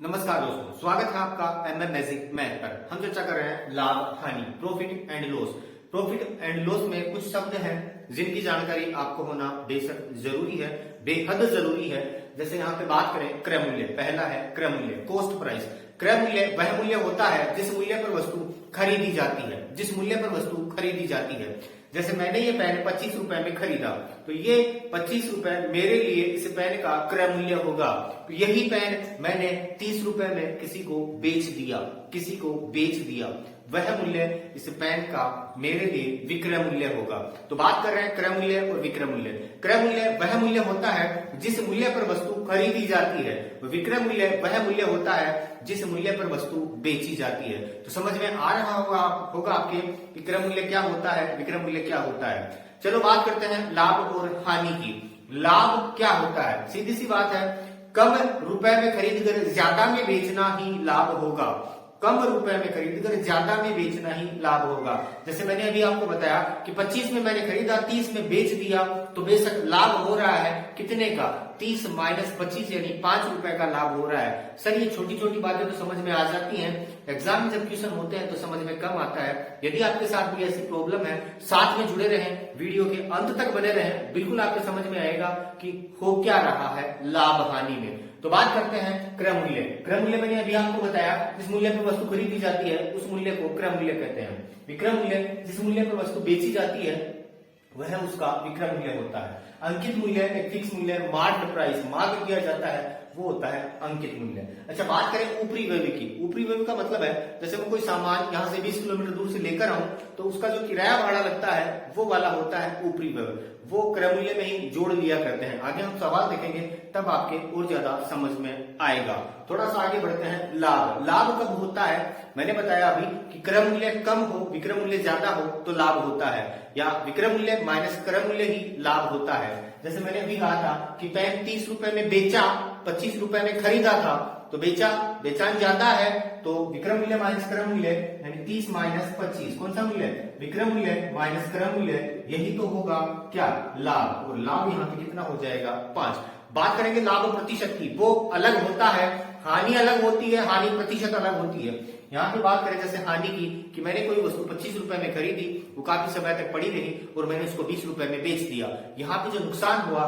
नमस्कार दोस्तों, स्वागत है आपका एमएम मैजिक मैथ पर। हम चर्चा कर रहे हैं लाभ हानि, profit and loss. Profit and loss में कुछ शब्द हैं जिनकी जानकारी आपको होना बेशक जरूरी है, बेहद जरूरी है। जैसे यहाँ पे बात करें क्रय मूल्य, पहला है क्रय मूल्य, कॉस्ट प्राइस। क्रय मूल्य वह मूल्य होता है जिस मूल्य पर वस्तु खरीदी जाती है, जिस मूल्य पर वस्तु खरीदी जाती है। जैसे मैंने ये पेन 25 रुपए में खरीदा, तो ये 25 रुपए मेरे लिए इस पेन का क्रय मूल्य होगा। तो यही पेन मैंने 30 रुपए में किसी को बेच दिया, किसी को बेच दिया, वह मूल्य इस पेन का मेरे लिए विक्रय मूल्य होगा। तो बात कर रहे हैं क्रय मूल्य और विक्रय मूल्य। क्रय मूल्य वह मूल्य होता है जिस मूल्य पर वस्तु खरीदी जाती है, विक्रय मूल्य वह मूल्य होता है जिस मूल्य पर वस्तु बेची जाती है। तो समझ में आ रहा होगा आपके कि क्रय मूल्य क्या होता है, विक्रय मूल्य क्या होता है। चलो बात करते हैं लाभ और हानि की। लाभ क्या होता है? सीधी सी बात है, कम रुपए में खरीद कर ज्यादा में बेचना ही लाभ होगा। कम रुपए में खरीद कर ज्यादा में बेचना ही लाभ होगा। जैसे मैंने अभी आपको बताया कि 25 में मैंने खरीदा, 30 में बेच दिया, तो बेशक लाभ हो रहा है कितने का? 30 माइनस 25 यानी 5 रुपए का लाभ हो रहा है। सर ये छोटी छोटी बातें तो समझ में आ जाती हैं, एग्जाम में जब क्वेश्चन होते हैं तो समझ में कम आता है। यदि आपके साथ भी ऐसी प्रॉब्लम है, साथ में जुड़े रहें, वीडियो के अंत तक बने रहें, बिल्कुल आपको समझ में आएगा कि हो क्या रहा है लाभ हानि में। तो बात करते हैं क्रय मूल्य। क्रय मूल्य मैंने अभी आपको बताया, जिस मूल्य पर वस्तु खरीदी जाती है उस मूल्य को क्रय मूल्य कहते हैं। विक्रय मूल्य जिस मूल्य पर वस्तु बेची जाती है वह उसका विक्रय मूल्य होता है। अंकित मूल्य एक फिक्स मूल्य, मार्क्ड प्राइस, मार्क किया जाता है, वो होता है अंकित मूल्य। अच्छा बात करें ऊपरी व्यय की। ऊपरी व्यय का मतलब है जैसे मैं कोई सामान यहाँ से 20 किलोमीटर दूर से लेकर आऊं तो उसका जो किराया भाड़ा लगता है वो वाला होता है ऊपरी व्यय। वो क्रय मूल्य में ही जोड़ लिया करते हैं। आगे हम सवाल देखेंगे तब आपके और ज्यादा समझ में आएगा। थोड़ा सा आगे बढ़ते हैं लाभ। लाभ कब होता है? मैंने बताया अभी कि क्रय मूल्य कम हो, विक्रय मूल्य ज्यादा हो तो लाभ होता है, या विक्रय मूल्य माइनस क्रय मूल्य ही लाभ होता है। जैसे मैंने अभी कहा था कि पेन 30 रुपए में बेचा, 25 रुपए में खरीदा था, तो बेचान ज्यादा है तो विक्रय मूल्य माइनस क्रय मूल्य यानी 30 माइनस 25 कौन सा मूल्य? विक्रय मूल्य माइनस क्रय मूल्य, यही तो होगा क्या? लाभ। और लाभ यहाँ पे कितना हो जाएगा? 5। बात करेंगे लाभ प्रतिशत की, वो अलग होता है, हानि अलग होती है, हानि प्रतिशत अलग होती है। यहाँ पे बात करें जैसे हानि की कि मैंने कोई वस्तु 25 रुपए में खरीदी, वो काफी समय तक पड़ी रही और मैंने उसको 20 रुपए में बेच दिया। यहाँ पे जो नुकसान हुआ,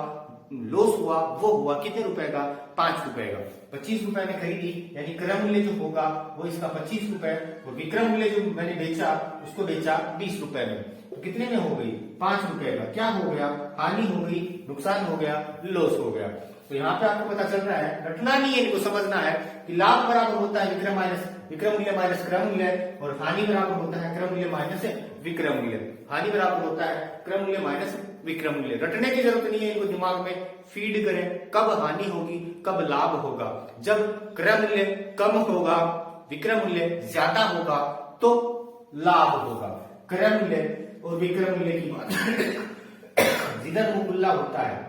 लॉस हुआ, वो हुआ कितने रुपए का? 5 रुपए का। 25 रुपए में खरीदी यानी क्रय मूल्य जो होगा वो इसका 25 रुपए, और विक्रय मूल्य जो मैंने बेचा उसको बेचा 20 रुपए में, तो कितने में हो गई? 5 रुपए का। क्या हो गया? हानि हो गई, नुकसान हो गया, लॉस हो गया। तो यहाँ पे आपको पता चल रहा है, रटना नहीं है, इनको समझना है कि लाभ बराबर होता है विक्रय मूल्य माइनस क्रय मूल्य, और हानि बराबर होता है क्रय मूल्य माइनस विक्रय मूल्य। हानि बराबर होता है क्रय मूल्य माइनस विक्रय मूल्य। रटने की जरूरत नहीं है, इनको दिमाग में फीड करें। कब हानि होगी, कब लाभ होगा? जब क्रय मूल्य कम होगा, विक्रय मूल्य ज्यादा होगा तो लाभ होगा। क्रय मूल्य और विक्रय मूल्य की बात जिधर मुकुल्ला होता है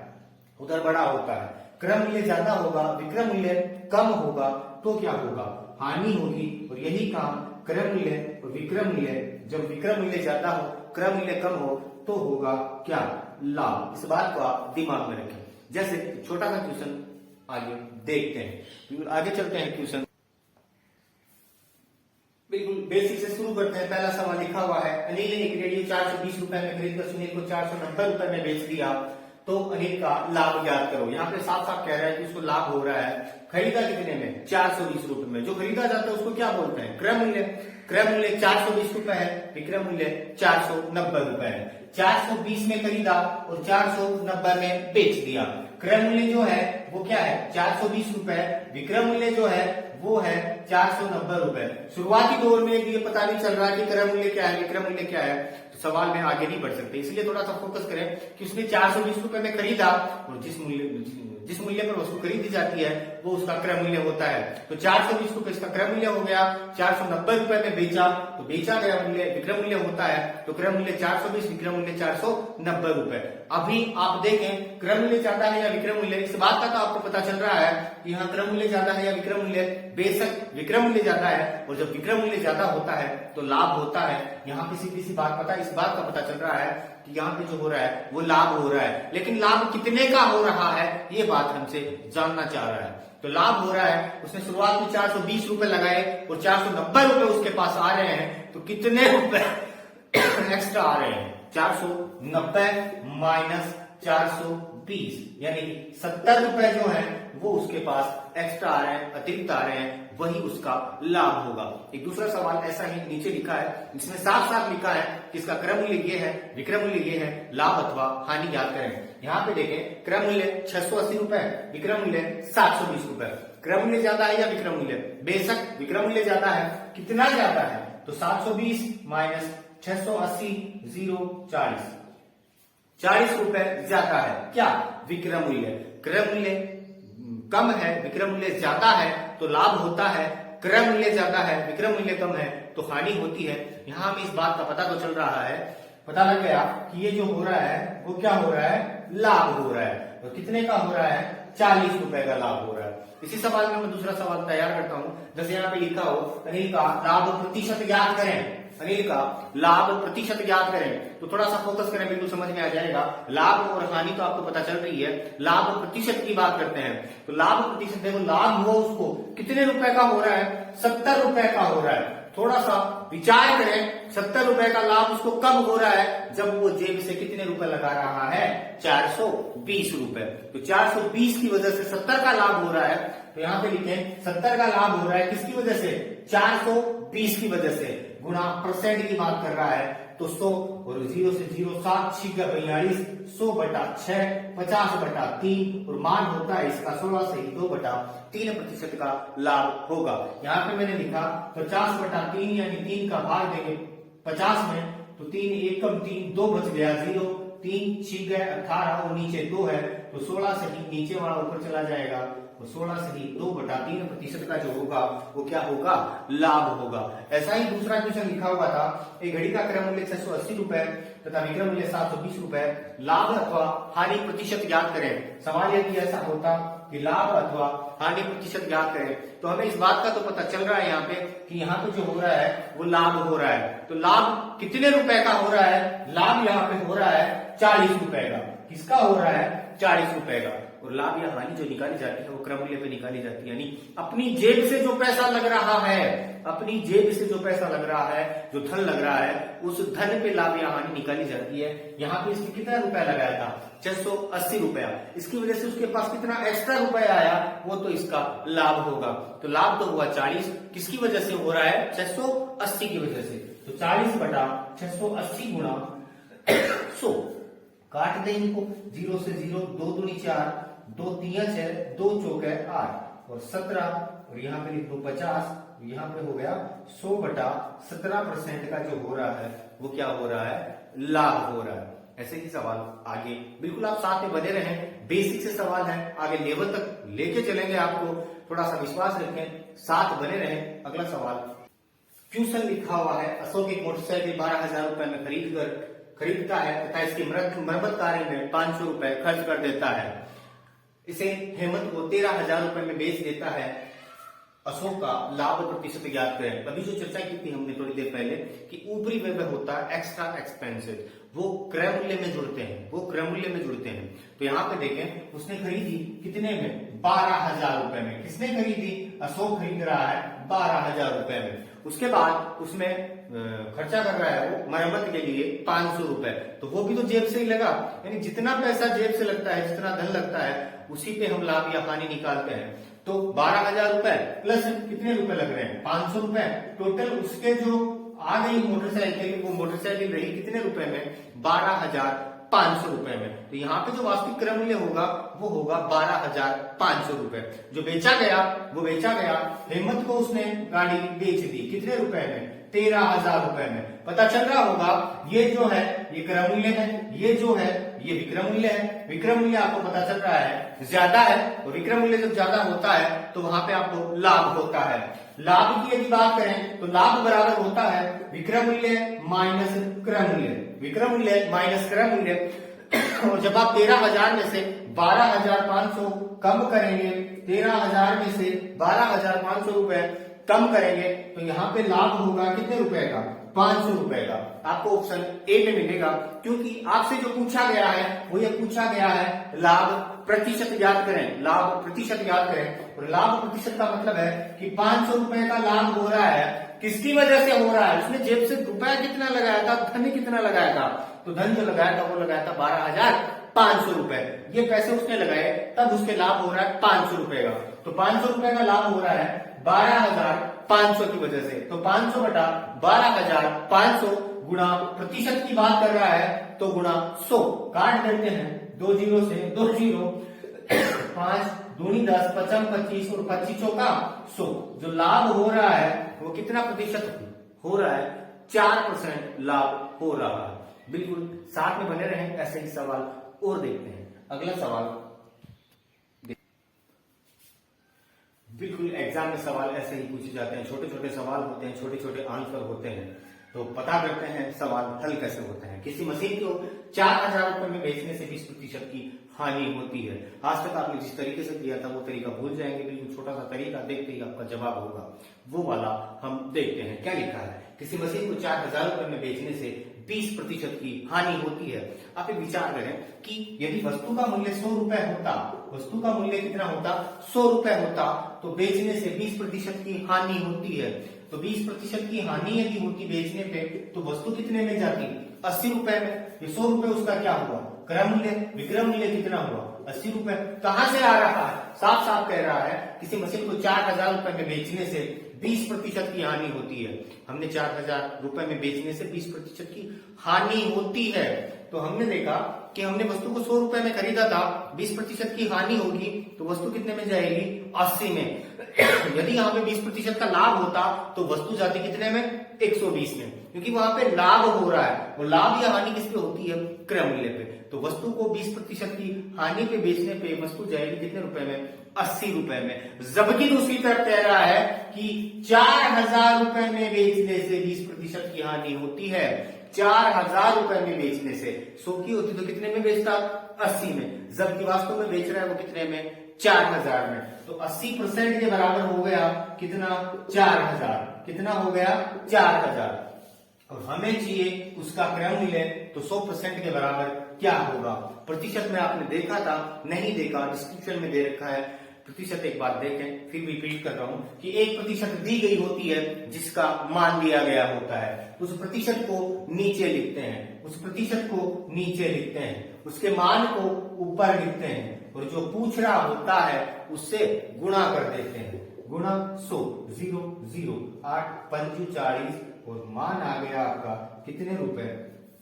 उधर बड़ा होता है। क्रय मूल्य ज्यादा होगा, विक्रय मूल्य कम होगा तो क्या होगा? हानि होगी। और यही काम क्रय मूल्य और विक्रय मूल्य, जब विक्रय मूल्य ज्यादा हो, क्रय मूल्य कम हो तो होगा क्या? लाभ। इस बात को आप दिमाग में रखें। जैसे छोटा सा क्वेश्चन आगे देखते हैं, आगे चलते हैं क्वेश्चन। बिल्कुल बेसिक से शुरू करते हैं। पहला सवाल लिखा हुआ है, अनिल ने एक रेडियो 420 रुपए में खरीदकर सुनील को 490 रुपए में बेच दिया, तो अनिल का लाभ ज्ञात करो। यहाँ पे साफ साफ कह रहा है कि उसको लाभ हो रहा है। खरीदा कितने में? 420 रुपए में। जो खरीदा जाता है उसको क्या बोलते हैं? क्रय मूल्य। क्रय मूल्य 420 रुपए है, विक्रय मूल्य 490 रुपए है। 420 में खरीदा और 490 में बेच दिया। क्रय मूल्य जो है वो क्या है? 420 रुपए। विक्रय मूल्य जो है वो है 490 रुपए। शुरुआती दौर में ये पता नहीं चल रहा कि क्रय मूल्य क्या है, विक्रय मूल्य क्या है, तो सवाल में आगे नहीं बढ़ सकते। इसलिए थोड़ा सा फोकस करें कि उसने 420 रुपए में खरीदा और जिस मूल्य पर वस्तु खरीदी जाती है वो उसका क्रय मूल्य होता है। तो 420 रुपए इसका क्रय मूल्य हो गया। 490 रुपए में बेचा तो बेचा गया मूल्य विक्रय मूल्य होता है। तो क्रय मूल्य 420, विक्रय मूल्य 490 रुपए। अभी आप देखें क्रय मूल्य ज्यादा है या विक्रय मूल्य, इस बात का तो आपको पता चल रहा है कि यहाँ क्रय मूल्य ज्यादा है या विक्रय मूल्य। बेशक विक्रय मूल्य ज्यादा है, और जब विक्रय मूल्य ज्यादा होता है तो लाभ होता है। यहाँ पे सीधी सी बात पता, इस बात का पता चल रहा है कि यहाँ पे जो हो रहा है वो लाभ हो रहा है, लेकिन लाभ कितने का हो रहा है ये बात हमसे जानना चाह रहा है। तो लाभ हो रहा है, उसने शुरुआत में 420 रुपए लगाए और 490 रुपए उसके पास आ रहे हैं, तो कितने रुपए एक्स्ट्रा आ रहे हैं? 490 माइनस 420 यानी कि 70 रुपए जो है वो उसके पास एक्स्ट्रा आ रहे हैं, अतिरिक्त आ रहे हैं, वही उसका लाभ होगा। एक दूसरा सवाल ऐसा ही नीचे लिखा है, जिसमें साफ साफ लिखा है कि इसका क्रम मूल्य ये है, विक्रम मूल्य ये है, लाभ अथवा हानि ज्ञात करें। यहाँ पे देखें, क्रम मूल्य 680 रुपए, विक्रम मूल्य 720 रुपए। क्रम मूल्य ज्यादा है या विक्रम मूल्य? बेशक विक्रम मूल्य ज्यादा है। कितना ज्यादा है? तो 720 माइनस 680 0 40 रुपए ज्यादा है। क्या? विक्रम मूल्य। क्रम मूल्य कम है, विक्रम मूल्य ज्यादा है तो लाभ होता है। क्रम मूल्य ज्यादा है, विक्रम मूल्य कम है तो हानि होती है। यहां हमें इस बात का पता तो चल रहा है, पता लग गया कि ये जो हो रहा है वो क्या हो रहा है? लाभ हो रहा है। और कितने का हो रहा है? 40 रुपए का लाभ हो रहा है। इसी सवाल में मैं दूसरा सवाल तैयार करता हूं। जैसे यहाँ पे लिखा हो, अनिल का लाभ प्रतिशत ज्ञात करें। अनिल का लाभ प्रतिशत ज्ञात करें, तो थोड़ा सा फोकस करें, बिल्कुल समझ में आ जाएगा। लाभ और हानि तो आपको पता चल रही है, लाभ प्रतिशत की बात करते हैं। तो लाभ प्रतिशत, देखो लाभ हुआ उसको कितने रुपए का हो रहा है? 70 रुपए का हो रहा है। थोड़ा सा विचार करें, 70 रुपए का लाभ उसको कब हो रहा है? जब वो जेब से कितने रुपए लगा रहा है? 420 रुपए। तो 420 की वजह से 70 का लाभ हो रहा है। तो यहाँ पे लिखें 70 का लाभ हो रहा है, किसकी वजह से? 420 की वजह से। गुणा परसेंट की बात कर रहा है तो 100 और 0 से 0 7 6 42 100 बटा 6 50 बटा 3 और मान होता है इसका 16 से 2 बटा 3% का लाभ होगा। यहाँ पे मैंने लिखा 50 बटा 3 यानी 3 का भाग देंगे 50 में, तो 3 1 कम 3 2 बच गया 0, 3 6 गए 18 और नीचे 2 है, तो 16 से ही नीचे वाला ऊपर चला जाएगा, तो 16 से ही 2 बटा 3% का जो होगा वो क्या होगा? लाभ होगा। ऐसा ही दूसरा क्वेश्चन लिखा हुआ था, एक घड़ी का क्रम मूल्य 680 रुपए तथा विक्रम मूल्य 720 रुपए, लाभ अथवा हानि प्रतिशत ज्ञात करें। सवाल यदि ऐसा होता कि लाभ अथवा हानि प्रतिशत ज्ञात करें, तो हमें इस बात का तो पता चल रहा है यहाँ पे कि यहाँ पे जो हो रहा है वो लाभ हो रहा है। तो लाभ कितने रुपए का हो रहा है? लाभ यहाँ पे हो रहा है 40 रुपए का। किसका हो रहा है? 40 रुपए का। और लाभ या हानि जो निकाली जाती है वो क्रम मूल्य पे निकाली जाती है, यानी अपनी जेब से जो पैसा लग रहा है, अपनी जेब से जो पैसा लग रहा है, जो धन लग रहा है, उस धन पे लाभ या हानि निकाली जाती है। यहाँ पे इसने कितना रुपया लगाया था? 680 रुपया। इसकी वजह से उसके पास कितना एक्स्ट्रा रुपया आया? वो तो इसका लाभ होगा। तो लाभ तो हुआ 40, किसकी वजह से हो रहा है? 680 की वजह से। तो 40 बटा 680 गुणा 100, काट दें इनको, 0 से 0 2 दूनी 4 2 3 6 2 चौके 8 और 17 और यहाँ पे लिख दो 50, यहाँ पे हो गया 100 बटा 17% का जो हो रहा है वो क्या हो रहा है? लाभ हो रहा है। ऐसे ही सवाल आगे, बिल्कुल आप साथ में बने रहें, बेसिक से सवाल है, आगे लेवल तक लेके चलेंगे आपको, थोड़ा सा विश्वास रखें, साथ बने रहें। अगला सवाल क्वेश्चन लिखा हुआ है, अशोक एक मोटरसाइकिल 12,000 रुपए में खरीदता है तथा इसकी मरम्मत कार्य में 500 रुपए खर्च कर देता है। इसे हेमंत को 13,000 रुपए में बेच देता है। अशोक का लाभ प्रतिशत ज्ञात करें। अभी जो चर्चा की थी हमने थोड़ी देर पहले कि ऊपरी व्यय होता है एक्स्ट्रा एक्सपेंसेस, वो क्रय मूल्य में जुड़ते हैं, वो क्रय मूल्य में जुड़ते हैं। तो यहाँ पे देखें, उसने खरीदी कितने में? 12,000 रुपए में। किसने खरीदी? अशोक खरीद रहा है 12,000 रुपए में। उसके बाद उसमें खर्चा कर रहा है वो मरम्मत के लिए 500 रुपए, तो वो भी तो जेब से ही लगा, यानी जितना पैसा जेब से लगता है, जितना धन लगता है, उसी पे हम लाभ या हानि निकालते हैं। तो 12,000 रुपए प्लस कितने रुपए लग रहे हैं? 500 रुपए। टोटल उसके जो आ गई मोटरसाइकिल, वो मोटरसाइकिल रही कितने रुपए में? 12,500 रुपए में। तो यहाँ पे जो वास्तविक क्रय मूल्य होगा वो होगा 12,500 रुपए। जो बेचा गया हेमंत को उसने गाड़ी बेच दी कितने रुपए में? 13,000 रुपए में। पता चल रहा होगा ये जो है ये क्रय मूल्य है, ये जो है ये विक्रय मूल्य है। विक्रय मूल्य आपको पता चल रहा है ज्यादा है, और विक्रय मूल्य जब ज्यादा होता है तो वहां पे आपको लाभ होता है। लाभ की यदि बात करें तो लाभ बराबर होता है विक्रय मूल्य माइनस क्रय मूल्य, विक्रय मूल्य माइनस क्रय मूल्य। और जब आप 13,000 में से 12,500 कम करेंगे, 13,000 में से 12,500 रुपए कम करेंगे, तो यहाँ पे लाभ होगा कितने रुपए का? 500 रुपए का। आपको ऑप्शन ए में मिलेगा, क्योंकि आपसे जो पूछा गया है वो ये पूछा गया है लाभ प्रतिशत ज्ञात करें, लाभ प्रतिशत ज्ञात करें। और लाभ प्रतिशत का मतलब है कि 500 रुपए का लाभ हो रहा है, किसकी वजह से हो रहा है, उसने जेब से रुपया कितना लगाया था, धन कितना लगाया था, तो धन जो लगाया था वो लगाया था 12,500 रुपए। ये पैसे उसने लगाए तब उसके लाभ हो रहा है 500 रुपए का। तो 500 रुपए का लाभ हो रहा है 12,500 की वजह से। तो 500 बटा 12,500 गुणा प्रतिशत की बात कर रहा है तो गुणा 100, काट देते हैं 2 जीरो से 2 जीरो, 5 दूनी 10, 5 25 और 25 का 100। जो लाभ हो रहा है वो कितना प्रतिशत हो रहा है, 4% लाभ हो रहा है। बिल्कुल साथ में बने रहें, ऐसे ही सवाल और देखते हैं। अगला सवाल, बिल्कुल एग्जाम में सवाल ऐसे ही पूछे जाते हैं, छोटे छोटे सवाल होते हैं, छोटे छोटे आंसर होते हैं। तो पता करते हैं सवाल हल कैसे होता है। किसी मशीन को 4,000 रुपए में बेचने से 20% की हानि होती है। आज तक आपने जिस तरीके से किया था वो तरीका भूल जाएंगे, बिल्कुल छोटा सा तरीका देखते ही आपका जवाब होगा, वो वाला हम देखते हैं। क्या लिखा है, किसी मशीन को 4,000 रुपए में बेचने से 20% की हानि होती है। आप एक विचार करें कि यदि वस्तु का मूल्य 100 रुपए होता, वस्तु का मूल्य कितना होता, 100 रुपए होता, तो बेचने से 20% की हानि होती है। तो 20% की हानि यदि होती बेचने पे, तो वस्तु कितने में जाती, 80 रुपए में। ये 100 रुपए उसका क्या हुआ, क्रय मूल्य, विक्रय मूल्य कितना हुआ, 80 रुपए। कहां से आ रहा है, साफ साफ कह रहा है किसी मशीन को 4,000 रुपए में बेचने से 20% की हानि होती है। हमने 4,000 रुपए में बेचने से 20% की हानि होती है। तो हमने देखा कि हमने वस्तु को 100 रुपए में खरीदा था, 20% की हानि होगी तो वस्तु कितने में जाएगी, 80 में। यदि यहाँ पे 20% का लाभ होता तो वस्तु जाती कितने में, 120 में, क्योंकि वहां पे लाभ हो रहा है। और लाभ या हानि किस पे होती है, क्रय मूल्य पे। तो वस्तु को 20% की हानि पे बेचने पे वस्तु जाएगी कितने रुपए में, 80 रुपए में। जबकि दूसरी तरफ कह रहा है कि 4,000 रुपए में बेचने से 20% की हानि होती है। 4,000 रुपए में बेचने से, 100 की होती तो कितने में बेचता, 80 में। जबकि वास्तव में बेच रहा है वो कितने में, 4,000 में। तो 80% के बराबर हो गया कितना, 4,000। कितना हो गया, 4,000। और हमें चाहिए उसका क्रय मूल्य, तो 100% के बराबर क्या होगा। प्रतिशत में आपने देखा था, नहीं देखा, डिस्क्रिप्शन में दे रखा है प्रतिशत। एक बात देखें, फिर रिपीट कर रहा हूं कि 1% दी गई होती है जिसका मान दिया गया होता है। उस प्रतिशत को नीचे लिखते हैं, उस प्रतिशत को नीचे लिखते हैं, उसके मान को ऊपर लिखते हैं, और जो पूछ रहा होता है उससे गुणा कर देते हैं। गुणा 100, 0 0 8 5 40 और मान आ गया आपका कितने रुपए,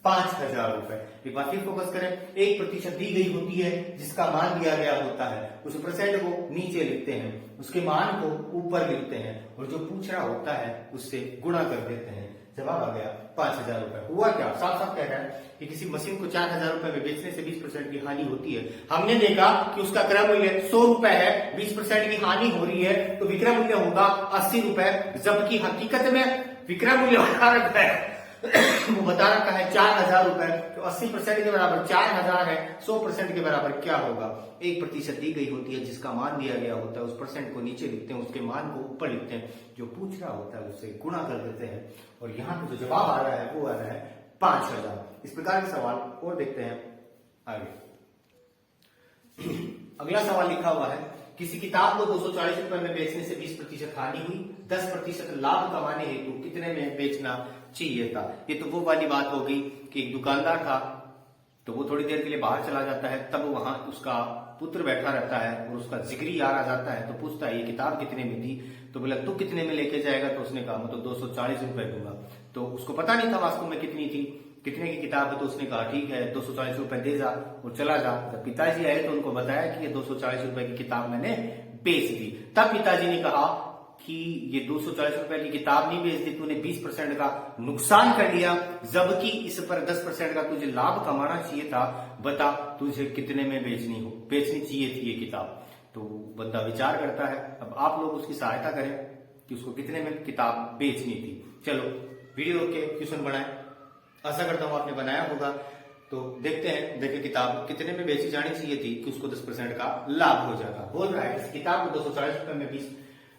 5,000 रुपए। एक बार फिर फोकस करें, 1% दी गई होती है जिसका मान दिया गया होता है, उस परसेंट को नीचे लिखते हैं, उसके मान को ऊपर लिखते हैं, और जो पूछ रहा होता है उससे गुणा कर देते हैं। जवाब आ गया 5,000 रुपए। हुआ क्या, साफ साफ कह रहा है कि किसी मशीन को 4,000 रुपए में बेचने से 20% की हानि होती है। हमने देखा कि उसका क्रय मूल्य 100 रुपए है, 20% की हानि हो रही है तो विक्रय मूल्य होगा 80 रुपए। जबकि हकीकत में विक्रय मूल्य बता रखा है वो बता रखा है 4,000 रुपए। तो 80% के बराबर 4,000 है, 100% के बराबर क्या होगा, 1% दी गई होती है जिसका मान दिया गया होता है, उस परसेंट को नीचे लिखते हैं, उसके मान को ऊपर लिखते हैं, जो पूछ रहा होता है उससे गुणा कर देते हैं, और यहाँ पे जो जवाब आ रहा है वो आ रहा है 5,000। इस प्रकार के सवाल और देखते हैं आगे। अगला सवाल लिखा हुआ है, किसी किताब को 240 रुपए में बेचने से 20% हानि हुई, 10% लाभ कमाने हेतु कितने में बेचना चाहिए था। ये तो वो वाली बात हो गई कि एक दुकानदार था, तो वो थोड़ी देर के लिए बाहर चला जाता है, तब वहां उसका पुत्र बैठा रहता है और उसका जिगरी यार आ जाता है, तो पूछता है ये किताब कितने में थी, तो बोला तू कितने में लेके जाएगा, तो उसने कहा मैं तो 240 रुपए दूंगा। तो उसको पता नहीं था वास्तव में कितनी थी, कितने की किताब है, तो उसने कहा ठीक है 240 रुपए दे जा और चला जा। जब पिताजी आए तो उनको बताया कि ये 240 रुपए की किताब मैंने बेच दी। तब पिताजी ने कहा कि ये 240 रुपए की किताब नहीं बेच दी, तूने 20% का नुकसान कर लिया, जबकि इस पर 10% का तुझे लाभ कमाना चाहिए था। बता तुझे कितने में बेचनी चाहिए थी ये किताब। तो बंदा विचार करता है। अब आप लोग उसकी सहायता करें कि उसको कितने में किताब बेचनी थी। चलो वीडियो के क्वेश्चन बनाए, आशा करता हूं आपने बनाया होगा। तो देखते हैं, देखिए किताब कितने में बेची जानी चाहिए थी कि उसको 10% का लाभ हो जाता। बोल रहा है इस किताब को 240 रुपए में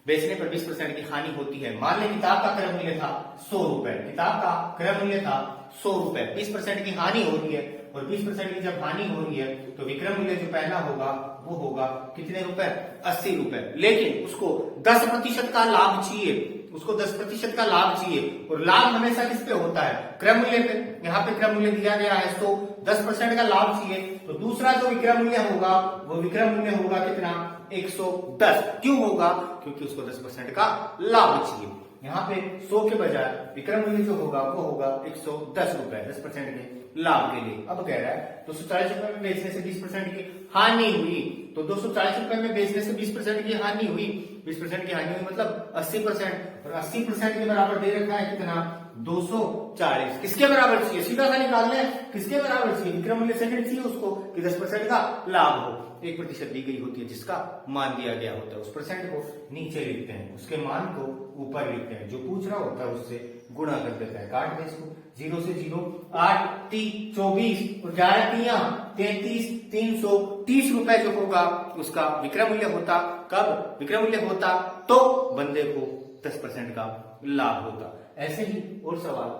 बेचने पर 20% की हानि होती है। मान लें किताब का क्रय मूल्य था 100 रुपए, किताब का क्रय मूल्य था 100 रुपए, 20% की हानि हो रही है, और 20% की जब हानि हो रही है तो विक्रय मूल्य जो पहला होगा वो होगा कितने रुपए, 80 रुपए। लेकिन उसको 10% का लाभ चाहिए, उसको 10% का लाभ चाहिए, और लाभ हमेशा किस पे होता है, क्रय मूल्य पे। यहाँ पे क्रय मूल्य दिया गया है, तो 10% का लाभ चाहिए, तो दूसरा जो विक्रय मूल्य होगा वो विक्रय मूल्य होगा कितना, 110। क्यों होगा, क्योंकि उसको 10% का लाभ चाहिए। यहाँ पे 100 के बजाय विक्रय मूल्य जो होगा वो होगा 110 रुपए 10% के लाभ के लिए। अब कह रहा है 240 रुपए में बेचने से 20% की हानि हुई, तो 240 रुपए में बेचने से 20% की हानि हुई, 20% की हानि हुई मतलब 80%, और 80% के बराबर दे रखा है कितना, 240। किसके बराबर चाहिए, सीधा सा निकाल लें, किसके बराबर चाहिए, विक्रय मूल्य सेकंड चाहिए उसको कि 10% का लाभ हो। 1% दी गई होती है जिसका मान दिया गया होता है, उस परसेंट को नीचे लिखते हैं, उसके मान को ऊपर लिखते हैं, जो पूछ रहा होता है उससे गुणा कर देता है। काट दे इसको, 0 से 0, 8 3 24 और 11 तिया 33, 330 रुपए जो होगा उसका विक्रय मूल्य होता। कब विक्रय मूल्य होता, तो बंदे को 10% का लाभ होता। ऐसे ही और सवाल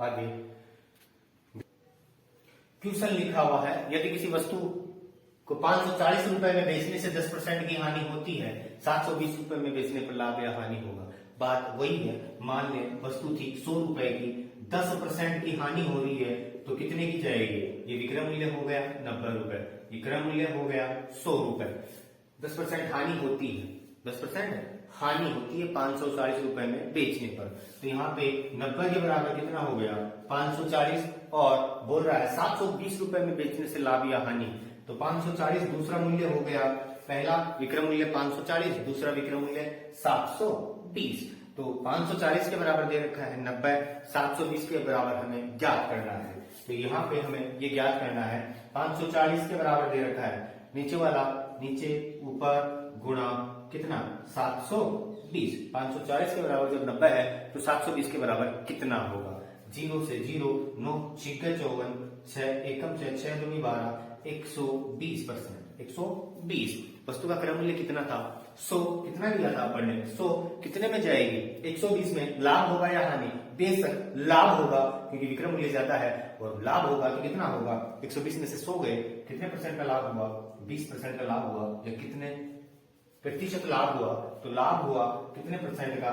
आगे क्वेश्चन लिखा हुआ है, यदि किसी वस्तु को 540 रुपए में बेचने से 10% की हानि होती है, 720 रुपए में बेचने पर लाभ या हानि होगा। बात वही है, मान ले वस्तु थी 100 रुपए की, 10% की हानि हो रही है तो कितने की जाएगी, ये विक्रय मूल्य हो गया 90 रुपए, विक्रय मूल्य हो गया 100 रुपए। 10% हानि होती है, 10% हानि होती है 540 रुपए में बेचने पर, तो यहाँ पे 90 के बराबर कितना हो गया, 540, और बोल रहा है 720 रुपए में बेचने से लाभ या हानि, तो 540 दूसरा मूल्य हो गया, पहला विक्रय मूल्य 540, दूसरा विक्रय मूल्य 720, तो 540 के बराबर दे रखा है 90, 720 के बराबर हमें ज्ञात करना है। तो यहाँ पे हमें ये ज्ञात करना है, 540 के बराबर दे रखा है, नीचे वाला नीचे ऊपर गुणा कितना, 720। 540 के बराबर जब 90 है तो 720 के बराबर कितना होगा, 0 से 0, 9 6 54, 6 एकम 6 दूनी 12, 120%, 120। वस्तु का क्रय मूल्य कितना था, 100, कितना लिया था अपन ने, 100 कितने में जाएगी, 120 में। लाभ होगा या हानि, बेशक लाभ होगा क्योंकि विक्रय मूल्य ज्यादा है, और लाभ होगा तो कितना होगा, 120 में से 100 गए, कितने परसेंट का लाभ हुआ, 20% का लाभ हुआ, या कितने प्रतिशत लाभ हुआ, तो लाभ हुआ कितने परसेंट का,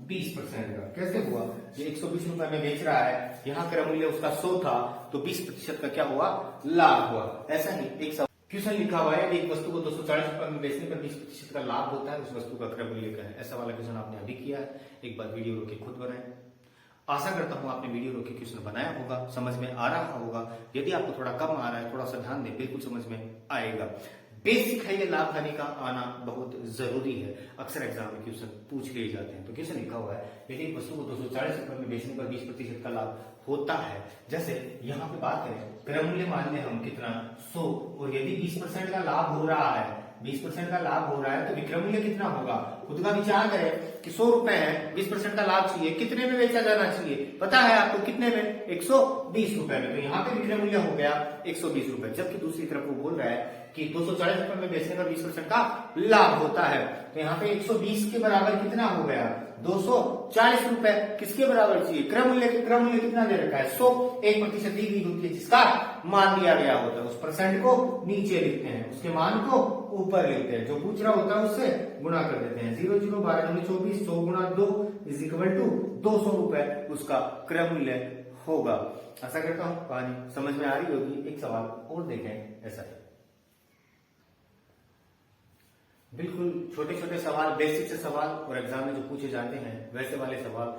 20% का। कैसे हुआ, ये 120 रुपए में बेच रहा है, यहाँ क्रय मूल्य उसका 100 था, तो 20% का क्या हुआ, लाभ हुआ। ऐसा ही एक क्वेश्चन लिखा हुआ है, एक वस्तु को 240 रुपए में बेचने पर 20% का लाभ होता है, उस वस्तु का क्रय मूल्य क्या है। ऐसा वाला क्वेश्चन आपने अभी किया है, एक बार वीडियो रोक के खुद बनाएं। आशा करता हूं आपने वीडियो रोक के क्वेश्चन बनाया होगा, समझ में आ रहा होगा। यदि आपको थोड़ा कम आ रहा है, थोड़ा सा ध्यान दें, बिल्कुल समझ में आएगा। बेसिक है ये, लाभ हानि का आना बहुत जरूरी है, अक्सर एग्जाम में क्वेश्चन पूछ लिए जाते हैं। तो क्वेश्चन लिखा हुआ है, यदि एक वस्तु को 240 रुपए में बेचने पर 20% का लाभ होता है, जैसे यहाँ पे बात करें क्रय मूल्य मान लें हम कितना, 100, और यदि 20% का लाभ हो रहा है, 20% का लाभ हो रहा है, तो विक्रय मूल्य कितना होगा। खुद का विचार करें कि 100 रुपए है, 20% का लाभ चाहिए, कितने में बेचा जाना चाहिए, पता है आपको कितने में, 120 रुपए में। तो यहाँ पे विक्रय मूल्य हो गया 120 रुपए, जबकि दूसरी तरफ वो बोल रहा है कि 240 रुपए में बेचने पर 20% का लाभ होता है, तो यहाँ पे 120 के बराबर कितना हो गया, 240 रुपए। किसके बराबर चाहिए, क्रय मूल्य कितना दे रखा है, 100, 1% दी गई होती है जिसका मान दिया गया होता है, उस परसेंट को नीचे लिखते हैं, उसके मान को ऊपर लिखते हैं, जो पूछ रहा होता है उससे गुणा कर देते हैं। 0 0 12 दूनी 24, 100 गुणा 2 इज इक्वल टू 200 रुपए उसका क्रय मूल्य होगा। आशा करता हूं कहानी समझ में आ रही होगी। एक सवाल और देखें, ऐसा है बिल्कुल छोटे छोटे सवाल, बेसिक से सवाल, और एग्जाम में जो पूछे जाते हैं वैसे वाले सवाल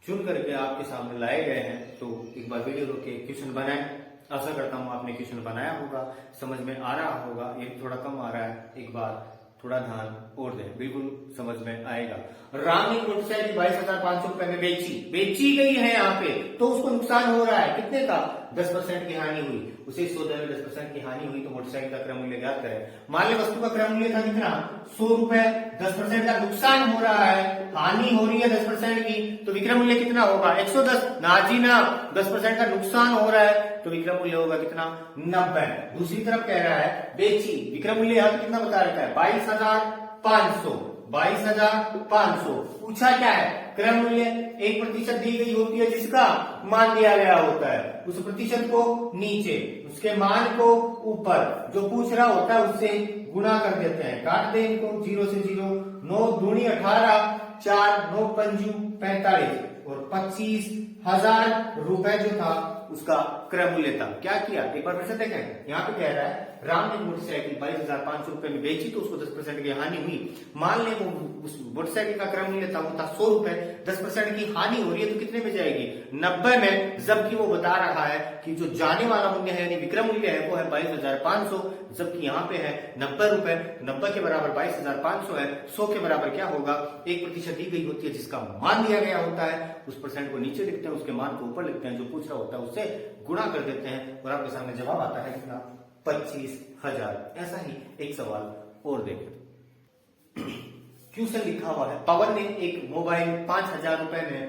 चुन करके आपके सामने लाए गए हैं। तो एक बार वीडियो रोक के क्वेश्चन बनाएं। आशा करता हूं आपने क्वेश्चन बनाया होगा, समझ में आ रहा होगा। ये थोड़ा कम आ रहा है, एक बार थोड़ा ध्यान और दें, बिल्कुल समझ में आएगा। राम ने मोटरसाइकिल 22,500 रुपए में बेची गई है यहाँ पे, तो उसको नुकसान हो रहा है, कितने का, 10% की हानि हुई। उसे 100 में 10% की हानि हुई, तो मोटरसाइकिल का क्रय मूल्य ज्ञात करें। मान ली वस्तु का क्रय मूल्य था कितना, 100 रुपए, 10% का नुकसान हो रहा है, हानि हो रही है 10% की, तो विक्रय मूल्य कितना होगा, 110। ना जी ना, 10% का नुकसान हो रहा है, तो विक्रय मूल्य होगा कितना, 90। दूसरी तरफ कह रहा है बेची, विक्रय मूल्य यहाँ पे कितना बता रखा है, 22,500। 22,500। पूछा क्या है? क्रय मूल्य 1% दी गई होती है जिसका मान दिया गया होता है, उस प्रतिशत को नीचे उसके मान को ऊपर जो पूछ रहा होता है उससे गुणा कर देते हैं। काट दे इनको, 0 से 0, 9 दूनी 18, 4 9 पंजू 45 और 25,000 रुपए जो था उसका क्रय मूल्य था। क्या किया एक बार फिर से देखें, यहाँ पे कह रहा है राम ने मोटरसाइकिल 22,500 रुपए में बेची तो उसको 10% की हानि हुई। मान ले वो उस मोटरसाइकिल का क्रय मूल्य था वो था 100 रुपए, 10% की हानि हो रही है तो कितने में जाएगी? 90 में। जबकि वो बता रहा है कि जो जाने वाला मूल्य है यानी विक्रय मूल्य है वो है 22,500, जबकि यहाँ पे है 90 रुपए। 90 के बराबर 22,500 है। 100 के बराबर क्या होगा? 1% दी गई होती है जिसका मान दिया गया होता है, उस परसेंट को नीचे लिखते हैं, उसके मान को ऊपर लिखते हैं, जो पूछ रहा होता है उससे गुणा कर देते हैं और आपके सामने जवाब आता है कितना? 25,000। ऐसा ही एक सवाल और देखें। क्वेश्चन लिखा हुआ है, पवन ने एक मोबाइल 5,000 रुपए में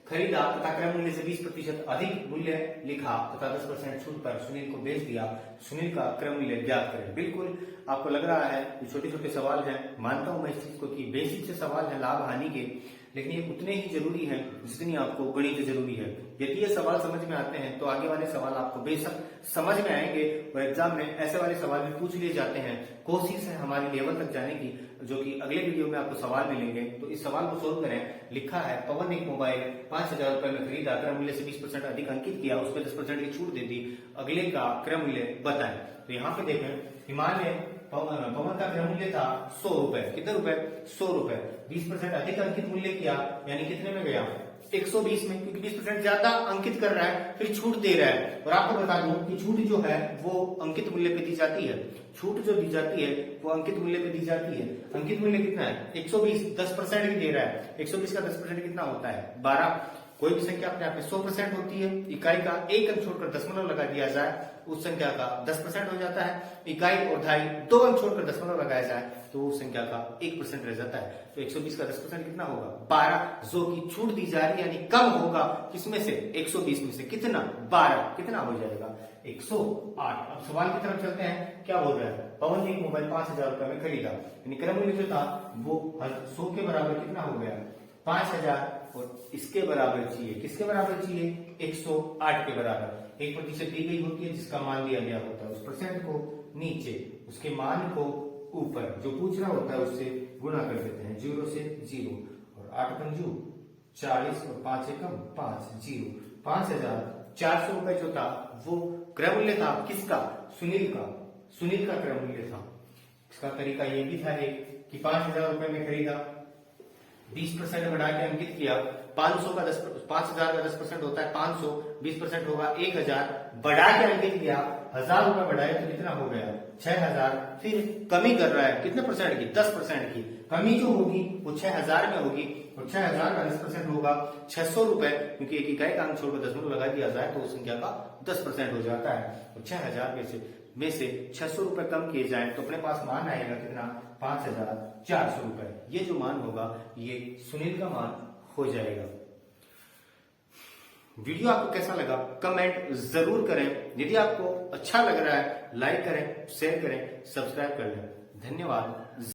खरीदा तथा क्रय मूल्य से 20% अधिक मूल्य लिखा तथा 10% छूट पर सुनील को बेच दिया। सुनील का क्रय मूल्य ज्ञात करें। बिल्कुल आपको लग रहा है ये छोटे छोटे सवाल हैं, मानता हूं मैं इस चीज को कि बेसिक से सवाल है लाभ हानि के, लेकिन ये उतने ही जरूरी है जितनी आपको गणित जरूरी है। यदि ये सवाल समझ में आते हैं तो आगे वाले सवाल आपको बेशक समझ में आएंगे और एग्जाम में ऐसे वाले सवाल भी पूछ लिए जाते हैं। कोशिश है हमारी लेवल तक जाने की, जो कि अगले वीडियो में आपको सवाल मिलेंगे। तो इस सवाल को सोल्व करें। लिखा है पवन ने एक मोबाइल 5,000 रुपए में खरीदा, क्रय मूल्य से 20% अधिक अंकित किया, उसमें 10% की छूट दे दी, अगले का क्रय मूल्य बताएं। तो यहाँ पे देखें, हिमालय पवन का क्रय मूल्य था 100 रुपए। कितने रुपए? 100 रुपए। 20% अधिक अंकित मूल्य किया यानी कितने में गया? 120 में, क्योंकि 20% ज्यादा अंकित कर रहा है फिर छूट दे रहा है। और आपको बता दूं कि छूट जो है वो अंकित मूल्य पे दी जाती है। छूट जो दी जाती है वो अंकित मूल्य पे दी जाती है। अंकित मूल्य कितना है? 120, 10% ही दे रहा है। 120 का 10% कितना होता है? 12। कोई भी संख्या अपने आप में 100% होती है, इकाई का एक अंक छोड़कर दशमलव लगा दिया जाए उस संख्या का 10% हो जाता है। इकाई और ढाई 2 अंक छोड़कर दशमलव लगाया जाए तो उस संख्या का 1% रह जाता है। तो 120 का 10% कितना होगा? 12। जो की छूट दी जा रही है यानी कम होगा किसमें से? 120 में से। कितना? 12। कितना हो जाएगा? 108। अब सवाल की तरफ चलते हैं। क्या बोल रहा है? पवन ने एक मोबाइल 5,000 रुपए में खरीदा, यानी क्रय मूल्य जो था वो 100 के बराबर कितना हो गया? 5,000 और इसके बराबर चाहिए। किसके बराबर चाहिए? 108 के बराबर। 1% दी गई होती है जिसका मान दिया गया होता है, उस परसेंट को नीचे उसके मान को ऊपर जो पूछ रहा होता है उससे गुणा कर देते हैं। 0 से 0 और 8 पंजू 40 और 5 एकम 5, 0। 5,400 रुपए जो था वो क्रय मूल्य था किसका? सुनील का। सुनील का क्रय मूल्य था। इसका तरीका ये भी था एक कि 5,000 रुपए में खरीदा, 20% बढ़ा के अंकित किया। 500 का 5,000 का 10% होता है 500, 20% होगा 1,000, बढ़ा के अंकित किया। 1,000 रुपए बढ़ाए तो कितना हो गया? 6,000। फिर कमी कर रहा है कितने परसेंट की? 10% की। कमी जो होगी वो 6,000 में होगी और 6,000 का 10% होगा 600 रुपए, क्योंकि एक इकाई का अंक छोड़कर दशमलव लगा दिया जाए तो उस संख्या का 10% हो जाता है। और 6,000 में से 600 रुपए कम किए जाए तो अपने पास मान आएगा कितना? 5,400 रुपए। ये जो मान होगा ये सुनील का मान हो जाएगा। वीडियो आपको कैसा लगा कमेंट जरूर करें। यदि आपको अच्छा लग रहा है लाइक करें, शेयर करें, सब्सक्राइब कर लें। धन्यवाद।